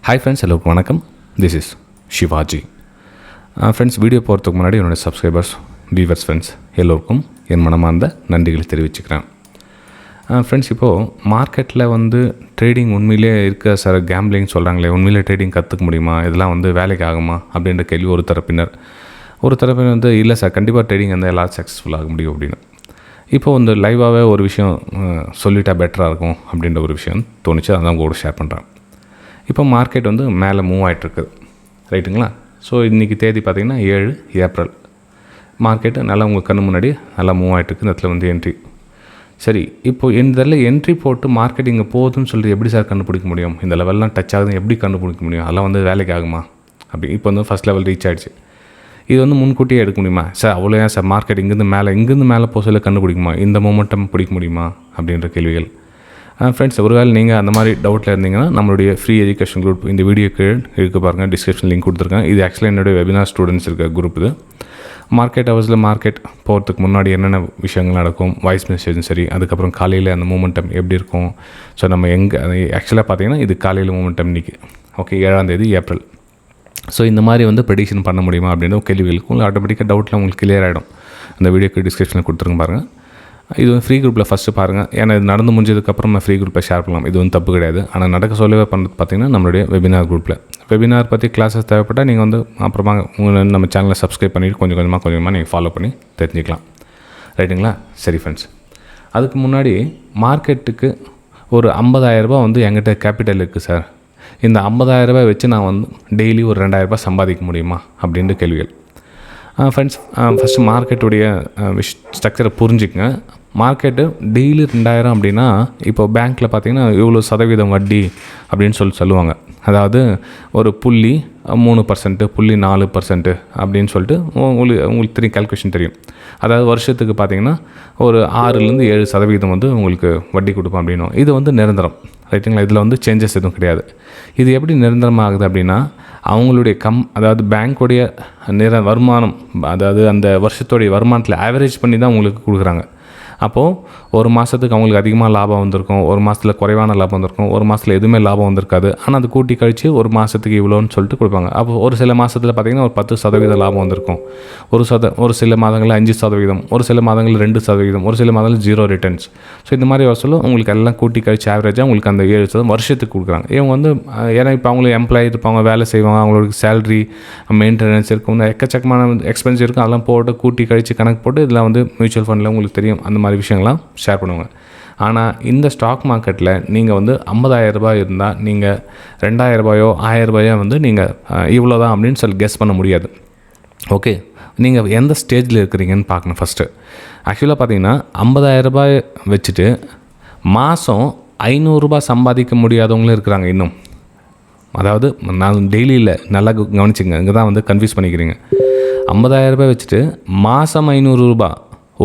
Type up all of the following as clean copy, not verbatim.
Hi friends, எல்லோருக்கும் வணக்கம். This is Shivaji. Friends, video போகிறதுக்கு முன்னாடி என்னோடய சப்ஸ்கிரைபர்ஸ், வியூவர்ஸ், ஃப்ரெண்ட்ஸ் எல்லோருக்கும் என் மனமார்ந்த நன்றிகளை தெரிவிச்சுக்கிறேன். ஃப்ரெண்ட்ஸ், இப்போது மார்க்கெட்டில் ட்ரேடிங் உண்மையிலே இருக்க சார் கேம்பிளிங் சொல்கிறாங்களே, உண்மையிலே ட்ரேடிங் கற்றுக்க முடியுமா, இதெல்லாம் வேலைக்கு ஆகுமா அப்படின்ற கேள்வி ஒரு தரப்பினர் இல்லை சார், கண்டிப்பாக ட்ரேடிங் எல்லாரும் சக்ஸஸ்ஃபுல் ஆக முடியும் அப்படின்னு. இப்போது லைவாகவே ஒரு விஷயம் சொல்லிட்டா பெட்டராக இருக்கும் அப்படின்ற ஒரு விஷயம் தோணுச்சு, அதான் உங்களோட ஷேர் பண்ணுறேன். இப்போ மார்க்கெட் மேலே மூவ் ஆகிட்டுருக்குது, ரைட்டுங்களா? ஸோ இன்றைக்கி தேதி பார்த்திங்கன்னா 7 ஏப்ரல். மார்க்கெட்டு நல்லா உங்கள் கண்ணு முன்னாடி நல்லா மூவ் ஆகிட்டுருக்கு. இந்த இடத்துல என்ட்ரி. சரி, இப்போது இந்த என்ட்ரி போட்டு மார்க்கெட் இங்கே போகுதுன்னு சொல்லிட்டு எப்படி சார் கண்டுபிடிக்க முடியும்? இந்த லெவல்லாம் டச் ஆகுதுன்னு எப்படி கண்டுபிடிக்க முடியும்? அதெல்லாம் வேலைக்கு ஆகுமா? அப்படி இப்போ ஃபஸ்ட் லெவல் ரீச் ஆகிடுச்சு. இது முன்கூட்டியே எடுக்க முடியுமா சார்? அவ்வளோ ஏன் சார் மார்க்கெட் இங்கேருந்து மேலே போக சொல்ல கண்டுபிடிக்குமா? இந்த மொமெண்டம் பிடிக்க முடியுமா அப்படின்ற கேள்விகள். ஃப்ரெண்ட்ஸ், ஒருவேளை நீங்கள் அந்த மாதிரி டவுட்டில் இருந்தீங்கன்னா நம்மளுடைய ஃப்ரீ எஜுகேஷன் குரூப் இந்த வீடியோக்கு இருக்க பாருங்கள், டிஸ்கிரிப்ஷன் லிங்க் கொடுத்துருக்கேன். இது ஆக்சுவலாக என்னுடைய வெபினார் ஸ்டூடெண்ட்ஸ் இருக்க குரூப். இது மார்க்கெட் ஹவர்ஸில் மார்க்கெட் போகிறதுக்கு முன்னாடி என்னென்ன விஷயங்கள் நடக்கும், வாய்ஸ் மெசேஜும் சரி, அதுக்கப்புறம் காலையில் அந்த மூமெண்டம் எப்படி இருக்கும். ஸோ நம்ம ஆக்சுவலாக பார்த்தீங்கன்னா இது காலையில் மூமெண்டம் இன்றைக்கி ஓகே 7 ஏப்ரல். ஸோ இந்த மாதிரி ப்ரெடிக்ஷன் பண்ண முடியுமா அப்படின்ற கேள்விகளுக்கு உங்களுக்கு ஆட்டோமேட்டிக்காக டவுட்டில் உங்களுக்கு கிளியர் ஆகிடும். அந்த வீடியோக்கு டிஸ்கிரிப்ஷனில் கொடுத்துருங்க பாருங்கள். இது ஃப்ரீ குரூப்பில் ஃபஸ்ட்டு பாருங்கள். ஏன்னா இது நடந்து முடிஞ்சதுக்கப்புறம் நான் ஃப்ரீ குரூப்பில் ஷேர் பண்ணலாம். இது தப்பு கிடையாது. ஆனால் நடக்க சொல்லவே பண்ணுறது பார்த்திங்கன்னா நம்மளுடைய வெபினார் குரூப்பில். வெபினார் பற்றி கிளாஸஸ் தேவைப்பட்டால் நீங்கள் அப்புறமா நம்ம சேனலை சப்ஸ்கிரைப் பண்ணிவிட்டு கொஞ்சம் கொஞ்சமாக நீங்கள் ஃபாலோ பண்ணி தெரிஞ்சுக்கலாம், ரைட்டுங்களா? சரி ஃப்ரெண்ட்ஸ், அதுக்கு முன்னாடி மார்க்கெட்டுக்கு ஒரு 50,000 என்கிட்ட கேபிட்டல் இருக்குது சார். இந்த 50,000 வச்சு நான் டெய்லி ஒரு 2,000 சம்பாதிக்க முடியுமா அப்படின்ற கேள்விகள். ஃப்ரெண்ட்ஸ், ஃபஸ்ட்டு மார்க்கெட்டுடைய ஸ்ட்ரக்சரை புரிஞ்சுக்கங்க. மார்க்கெட்டு டெய்லி 2,000 அப்படின்னா இப்போ பேங்க்கில் பார்த்தீங்கன்னா இவ்வளோ சதவீதம் வட்டி அப்படின்னு சொல்லுவாங்க. அதாவது ஒரு 0.3%, 0.4% அப்படின்னு சொல்லிட்டு உங்களுக்கு தெரியும், கால்குலேஷன் தெரியும். அதாவது வருஷத்துக்கு பார்த்தீங்கன்னா ஒரு 6-7% உங்களுக்கு வட்டி கொடுப்போம் அப்படின்னும். இது நிரந்தரம், ரைட்டுங்களா? இதில் சேஞ்சஸ் எதுவும் கிடையாது. இது எப்படி நிரந்தரமாகுது அப்படின்னா அவங்களுடைய அதாவது பேங்க்குடைய வருமானம், அதாவது அந்த வருஷத்துடைய வருமானத்தில் ஆவரேஜ் பண்ணி தான் உங்களுக்கு கொடுக்குறாங்க. அப்போது ஒரு மாதத்துக்கு அவங்களுக்கு அதிகமாக லாபம் வந்திருக்கும், ஒரு மாதத்தில் குறைவான லாபம் வந்திருக்கும், ஒரு மாதத்தில் எதுவுமே லாபம் வந்திருக்காது. ஆனால் அது கூட்டி கழித்து ஒரு மாதத்துக்கு இவ்வளோன்னு சொல்லிட்டு கொடுப்பாங்க. அப்போ ஒரு சில மாதத்தில் பார்த்திங்கன்னா ஒரு 10% லாபம் வந்திருக்கும், ஒரு சில மாதங்களில் 5%, ஒரு சில மாதங்களில் 2%, ஒரு சில மாதங்களில் 0 ரிட்டர்ன்ஸ். ஸோ இந்த மாதிரி வசூலும் உங்களுக்கு எல்லாம் கூட்டி கழிச்சு ஆவரேஜாக உங்களுக்கு அந்த 7% வருஷத்துக்கு கொடுக்குறாங்க. இவங்க ஏன்னா இப்போ அவங்களுக்கு எம்ப்ளாயி இருப்பாங்க, வேலை செய்வாங்க, அவங்களுக்கு சேலரி, மெயின்டெனன்ஸ் இருக்கும், எக்கச்சக்கமான எக்ஸ்பென்ஸ் இருக்கும். அதெல்லாம் போட்டு கூட்டி கழித்து கணக்கு போட்டு இதில் மியூச்சுவல் ஃபண்டில் உங்களுக்கு தெரியும் அந்த மாதிரி விஷயங்கள்லாம் ஷேர் பண்ணுவாங்க. ஆனால் இந்த ஸ்டாக் மார்க்கெட்டில் நீங்கள் 50,000 இருந்தால் நீங்கள் 2,000 1,000 நீங்கள் இவ்வளோ தான் அப்படின்னு சொல்லி கெஸ் பண்ண முடியாது. ஓகே, நீங்கள் எந்த ஸ்டேஜில் இருக்கிறீங்கன்னு பார்க்கணும் ஃபஸ்ட்டு. ஆக்சுவலாக பார்த்தீங்கன்னா 50,000 வச்சுட்டு மாதம் 500 சம்பாதிக்க முடியாதவங்களும் இருக்கிறாங்க இன்னும். அதாவது நான் டெய்லியில் நல்லா கவனிச்சுங்க, இங்கே தான் கன்ஃபியூஸ் பண்ணிக்கிறீங்க. 50,000 வச்சுட்டு மாதம் 500,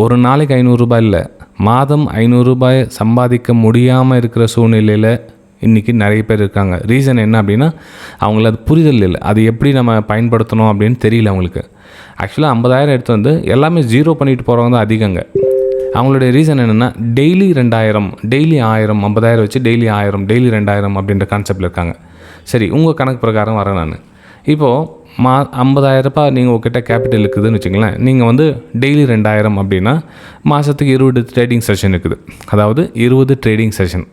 ஒரு நாளைக்கு 500 இல்லை, மாதம் 500 சம்பாதிக்க முடியாமல் இருக்கிற சூழ்நிலையில் இன்றைக்கி நிறைய பேர் இருக்காங்க. ரீசன் என்ன அப்படின்னா அவங்கள அது புரிதல் இல்லை, அது எப்படி நம்ம பயன்படுத்தணும் அப்படின்னு தெரியல அவங்களுக்கு. ஆக்சுவலாக 50,000 எடுத்து எல்லாமே 0 பண்ணிட்டு போகிறவங்க தான் அதிகங்க. அவங்களுடைய ரீசன் என்னென்னா டெய்லி 2,000, டெய்லி 1,000, 50,000 வச்சு டெய்லி 1,000, டெய்லி 2,000 அப்படின்ற கான்செப்டில் இருக்காங்க. சரி, உங்கள் கணக்கு பிரகாரம் வரேன் நான். இப்போது 50,000 நீங்கள் உங்ககிட்ட கேபிட்டல் இருக்குதுன்னு வச்சுங்களேன். நீங்கள் டெய்லி 2,000 அப்படின்னா மாதத்துக்கு 20 ட்ரேடிங் செஷன் இருக்குது. அதாவது 20 ட்ரேடிங் செஷன்,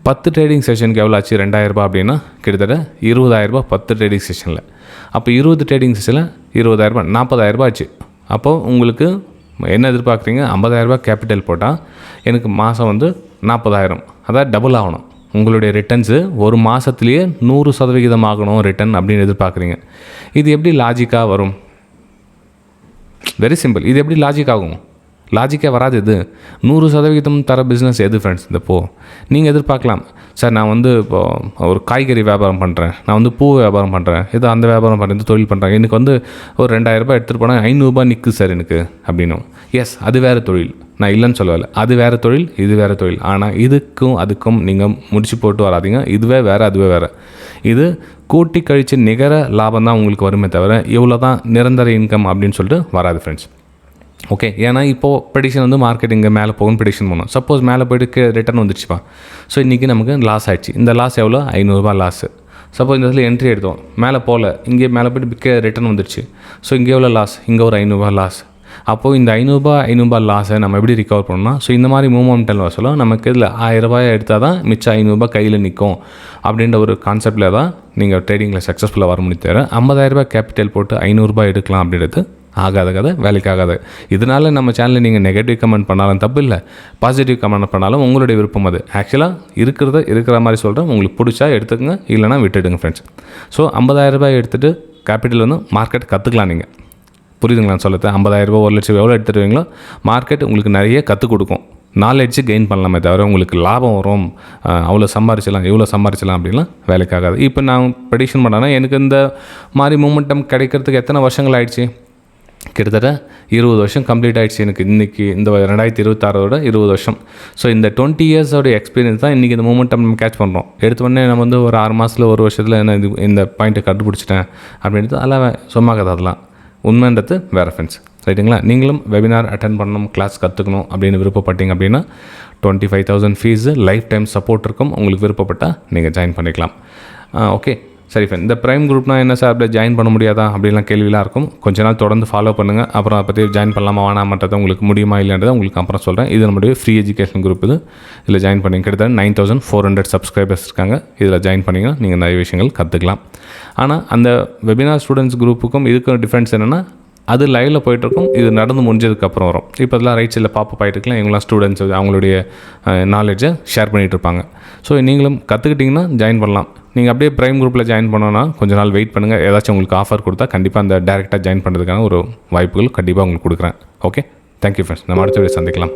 10 ட்ரேடிங் செஷனுக்கு எவ்வளோ ஆச்சு? 2,000 அப்படின்னா கிட்டத்தட்ட 20,000 10 ட்ரேடிங் செஷனில். அப்போ 20 ட்ரேடிங் செஷனில் 20,000, 40,000 ஆச்சு. அப்போது உங்களுக்கு என்ன எதிர்பார்க்குறீங்க? 50,000 கேபிட்டல் போட்டால் எனக்கு மாதம் 40,000, அதாவது டபுள் ஆகணும். உங்களுடைய ரிட்டர்ன்ஸு ஒரு மாதத்துலேயே 100% ஆகணும் ரிட்டர்ன் அப்படின்னு எதிர்பார்க்குறீங்க. இது எப்படி லாஜிக்காக வரும்? Very simple. இது எப்படி லாஜிக் ஆகும்? லாஜிக்கே வராது. இது 100% தர பிஸ்னஸ் எது ஃப்ரெண்ட்ஸ்? நீங்கள் எதிர்பார்க்கலாம், சார் நான் இப்போது ஒரு காய்கறி வியாபாரம் பண்ணுறேன், நான் பூ வியாபாரம் பண்ணுறேன், ஏதோ அந்த வியாபாரம் பண்ணுறேன், இந்த தொழில் பண்ணுறேன், எனக்கு ஒரு 2,000 எடுத்துகிட்டு போனால் 500 நிற்குது சார் எனக்கு அப்படின்னும். எஸ், அது வேறு தொழில், நான் இல்லைன்னு சொல்லலை. அது வேறு தொழில், இது வேறு தொழில். ஆனால் அதுக்கும் நீங்கள் முடிச்சு போட்டு வராதிங்க. இதுவே வேறு, அதுவே வேறு. இது கூட்டி கழித்து நிகர லாபம் தான் உங்களுக்கு வருமே தவிர இவ்வளோ தான் நிரந்தர இன்கம் அப்படின்னு சொல்லிட்டு வராது ஃப்ரெண்ட்ஸ். ஓகே, ஏன்னா இப்போது ப்ரெடிக்ஷன் மார்க்கெட் இங்கே மேலே போகணும் ப்ரெடிக்ஷன் பண்ணணும். சப்போஸ் மேலே போய்ட்டு ரிட்டர்ன் வந்துடுச்சுப்பா. ஸோ இன்றைக்கி நமக்கு லாஸ் ஆகிடுச்சு. இந்த லாஸ் எவ்வளோ? 500 லாஸு. சப்போஸ் இந்த இடத்துல என்ட்ரி எடுத்தோம், மேலே போகல, இங்கே மேலே போய்ட்டு ரிட்டர்ன் வந்துடுச்சு. ஸோ இங்கே எவ்வளோ லாஸ், இங்கே ஒரு 500 லாஸ். அப்போது இந்த 500 லாஸை நம்ம எப்படி ரிகவர் பண்ணோம்னா, ஸோ இந்த மாதிரி மூமெண்டல் லாஸெல்லாம் நமக்கு இதில் 1000 எடுத்தால் தான் மிச்சம் 500 கையில் நிற்கும் அப்படின்ற ஒரு கான்செப்டில் தான் நீங்கள் ட்ரேடிங்கில் சக்ஸஸ்ஃபுல்லாக வர முடியும். தவிர 50,000 கேபிட்டல் போட்டு 500 எடுக்கலாம் அப்படின்றது ஆகாத கதை, வேலைக்கு ஆகாது. இதனால் நம்ம சேனலில் நீங்கள் நெகட்டிவ் கமெண்ட் பண்ணாலும் தப்பு இல்லை, பாசிட்டிவ் கமெண்ட் பண்ணாலும் உங்களுடைய விருப்பம். அது ஆக்சுவலாக இருக்கிற மாதிரி சொல்கிறேன். உங்களுக்கு பிடிச்சா எடுத்துக்கங்க, இல்லைனா விட்டுடுங்க ஃப்ரெண்ட்ஸ். ஸோ 50,000 எடுத்துகிட்டு கேபிட்டல் வந்து மார்க்கெட் கற்றுக்கலாம். நீங்கள் புரியுதுங்களா சொல்லுறது? 50,000 1,00,000 எவ்வளோ எடுத்துருவீங்களோ மார்க்கெட் உங்களுக்கு நிறைய கற்றுக் கொடுக்கும். நாலேஜ் கெயின் பண்ணலாமே தவிர உங்களுக்கு லாபம் வரும், அவ்வளோ சம்பாரிச்சிடலாம், இவ்வளோ சம்பாரிச்சிடலாம் அப்படின்லாம் வேலைக்காகாது. இப்போ நான் ப்ரெடிக்ஷன் பண்ணேன்னா எனக்கு இந்த மாதிரி மூமெண்டம் கிடைக்கிறதுக்கு எத்தனை வருஷங்கள் ஆயிடுச்சு? கிட்டத்தட்ட 20 வருஷம் கம்ப்ளீட் ஆகிடுச்சு எனக்கு. இன்றைக்கி இந்த 2026 20 வருஷம். ஸோ இந்த 20 இயர்ஸோட எக்ஸ்பீரியன்ஸ் தான் இன்றைக்கி இந்த மூமெண்டம் நம்ம கேட்ச் பண்ணுறோம். எடுத்தோடனே நம்ம வந்து ஒரு 6 மாதத்தில் 1 வருஷத்தில் என்ன இந்த பாயிண்ட்டை கண்டுபிடிச்சிட்டேன் அப்படின்றது அதெல்லாம் சும்மா கதை. அதெல்லாம் உண்மைன்றது வேறு ஃப்ரெண்ட்ஸ், ரைட்டுங்களா? நீங்களும் வெபினார் அட்டன் பண்ணணும், கிளாஸ் கற்றுக்கணும் அப்படின்னு விருப்பப்பட்டீங்க அப்படின்னா 25,000 ஃபீஸு, லைஃப் டைம் சப்போர்ட் இருக்கும். உங்களுக்கு விருப்பப்பட்டால் நீங்கள் ஜாயின் பண்ணிக்கலாம். ஓகே, சரி ஃப்ரெண்ட். இந்த ப்ரைம் குரூப்னால் என்ன சார், அப்படியே ஜாயின் பண்ண முடியாதா அப்படின்லாம் கேள்விலாம் இருக்கும். கொஞ்ச நாள் தொடர்ந்து ஃபாலோ பண்ணுங்கள். அப்புறம் அதை பற்றி ஜாயின் பண்ணலாமா வேணாமன்றதை உங்களுக்கு முடியுமா இல்லைன்றதை உங்களுக்கு அப்புறம் சொல்கிறேன். இது நம்மளுடைய ஃப்ரீ எஜுகேஷன் குரூப். இதில் ஜாயின் பண்ணி கிட்டத்தட்ட 9,400 சப்ஸ்கிரைபர்ஸ் இருக்காங்க. இதில் ஜாயின் பண்ணிங்கன்னா நீங்கள் நிறைய விஷயங்கள் கற்றுக்கலாம். ஆனால் அந்த வெபினார் ஸ்டூடெண்ட்ஸ் குரூப்புக்கும் இதுக்கும் டிஃப்ரென்ஸ் என்னென்னா, அது லைவில் போய்ட்டுருக்கும், இது நடந்து முடிஞ்சதுக்கப்புறம் வரும். இப்போ அதெல்லாம் ரைட் சைடில் பாப்பப் ஆகிட்டு இருக்கலாம். இவங்களாம் ஸ்டூடெண்ட்ஸ் அவங்களுடைய நாலேஜை ஷேர் பண்ணிகிட்டு இருப்பாங்க. ஸோ நீங்களும் கற்றுக்கிட்டிங்கன்னா ஜாயின் பண்ணலாம். நீங்கள் அப்படியே ப்ரைம் குரூப்பில் ஜாயின் பண்ணோன்னா கொஞ்சம் நாள் வெயிட் பண்ணுங்கள். ஏதாச்சும் உங்களுக்கு ஆஃபர் கொடுத்தா கண்டிப்பாக அந்த டேரெக்டாக ஜாயின் பண்ணுறதுக்கான ஒரு வாய்ப்புகள் கண்டிப்பாக உங்களுக்கு கொடுக்குறேன். Okay, thank you friends. நம்ம அடுத்த வீடியோ சந்திக்கலாம்.